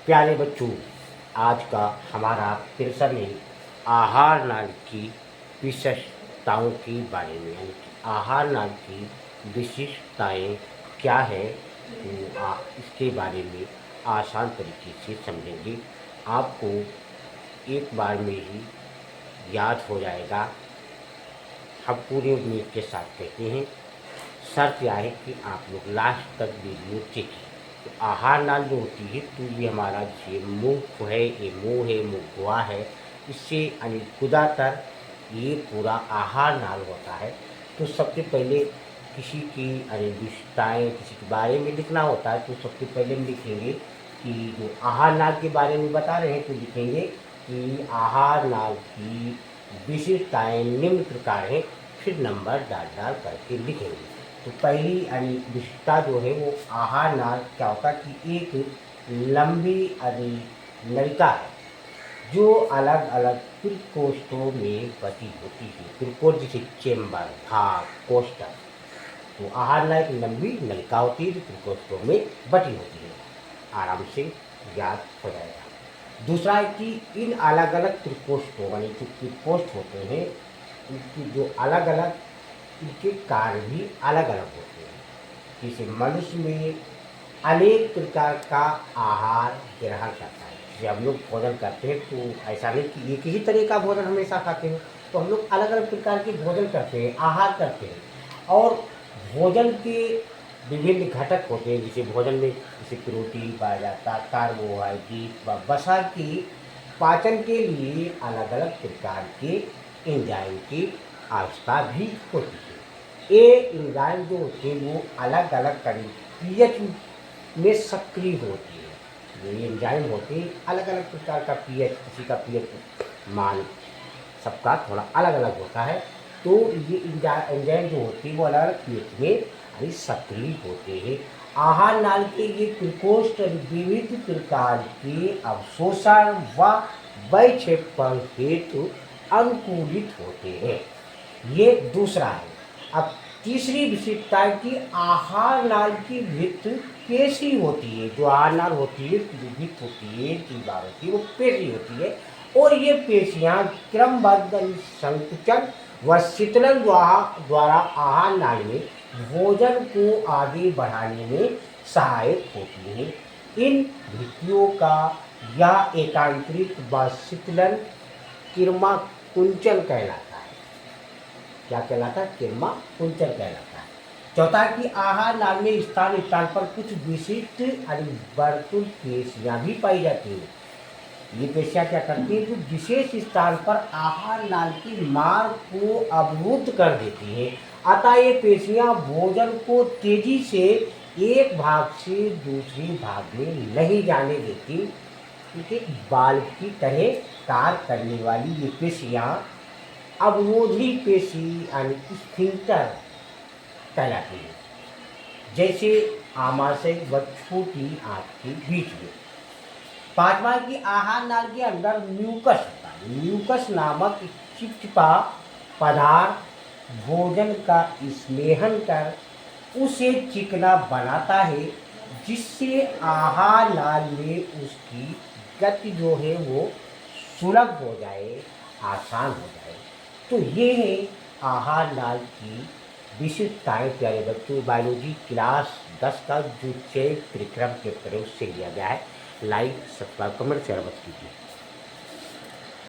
प्यारे बच्चों, आज का हमारा प्रश्न है आहार नाल की विशेषताओं के बारे में, यानी कि आहार नाल की विशिष्टताएं क्या है, तो इसके बारे में आसान तरीके से समझेंगे। आपको एक बार में ही याद हो जाएगा। हम पूरी उम्मीद के साथ कहते हैं, शर्त यह है कि आप लोग लास्ट तक वीडियो देखें। तो आहार नाल जो होती है, तो ये हमारा ये मुख है, ये मुँह है, मुखवा है, इससे यानी गुदातर ये पूरा आहार नाल होता है। तो सबसे पहले किसी की विशेषताएँ किसी के बारे में लिखना होता है, तो सबसे पहले हम लिखेंगे कि जो आहार नाल के बारे में बता रहे हैं, तो लिखेंगे कि आहार नाल की विशेषताएँ निम्न प्रकार हैं, फिर नंबर डाल डाल करके लिखेंगे। तो पहली विशेषता जो है वो आहार नाल क्या होता है कि एक लंबी नलिका है जो अलग अलग प्रकोष्ठों में बटी होती है। प्रकोष्ठ जैसे चेम्बर, भाग, कोष्ठक। तो आहार नाल एक लंबी नलिका होती है जो प्रकोष्ठों में बटी होती है। आराम से याद हो जाएगा। दूसरा है कि इन अलग अलग प्रकोष्ठों यानी जो प्रकोष्ठ होते हैं, इनकी जो अलग अलग इनके कार्य भी अलग अलग होते हैं। जैसे मनुष्य में अनेक प्रकार का आहार ग्रहण करता है। जब हम लोग भोजन करते हैं तो ऐसा नहीं कि एक ही तरह का भोजन हमेशा खाते हैं, तो हम लोग अलग अलग प्रकार के भोजन करते हैं, आहार करते हैं। और भोजन के विभिन्न घटक होते हैं। जैसे भोजन में जैसे प्रोटीन पाया जाता है, कार्बोहाइड्रेट व वसा की पाचन के लिए अलग अलग प्रकार के एंजाइम की आवश्यकता भी होती है। ये एंजाइम जो होते हैं वो अलग अलग पीएच में सक्रिय होती है। ये एंजाइम होते हैं अलग अलग प्रकार का पीएच, किसी का पीएच मान सबका थोड़ा अलग अलग होता है। तो ये एंजाइम जो होती है वो अलग अलग पीएच में सक्रिय होते हैं। आहार नाल के ये प्रकोष्ठ विविध प्रकार के अवशोषण व वैक्षेपण हेतु अनुकूलित होते हैं। ये दूसरा है। अब तीसरी विशेषता है कि आहार नाल की भित्त पेशी होती है। जो आहार नाल होती है, जो भित्त होती है, दीवार होती है, वो पेशी होती है। और ये पेशियां क्रमबद्ध संकुचन व शीतलन द्वारा आहार नाल में भोजन को आगे बढ़ाने में सहायक होती हैं। इन भित्तियों का यह एकांतरित व शीतलन किरमा कुंचन कहलाता है। क्या कहलाता है? किरमा कुंचन कहलाता है। चौथा है कि आहार नाल में स्थान स्थान पर कुछ विशिष्ट वर्तुल पेशियां भी पाई जाती हैं। ये पेशियां क्या करती हैं? जो विशेष स्थान पर आहार नाल की मार्ग को अवरुद्ध कर देती हैं। अतः ये पेशियां भोजन को तेजी से एक भाग से दूसरे भाग में नहीं जाने देती। क्योंकि बाल्ब की तरह कार्य करने वाली ये पेशियां अवरोधी पेशी यानी स्फिंक्टर कहलाती है। जैसे आमाशय व छोटी आंत के बीच में। पांचवा की आहार नाल के अंदर म्यूकस होता है। म्यूकस नामक चिपचिपा पदार्थ भोजन का स्नेहन कर उसे चिकना बनाता है, जिससे आहार नाल में उसकी गति जो है वो सुलभ हो जाए, आसान हो जाए। तो ये है आहार नाल की विशेषताएं। प्यारे बच्चों, बायोलॉजी क्लास 10 का जो चय कार्यक्रम के प्रयोग से लिया गया है। लाइक, सब्सक्राइब, कमेंट, शेयर मत कीजिए।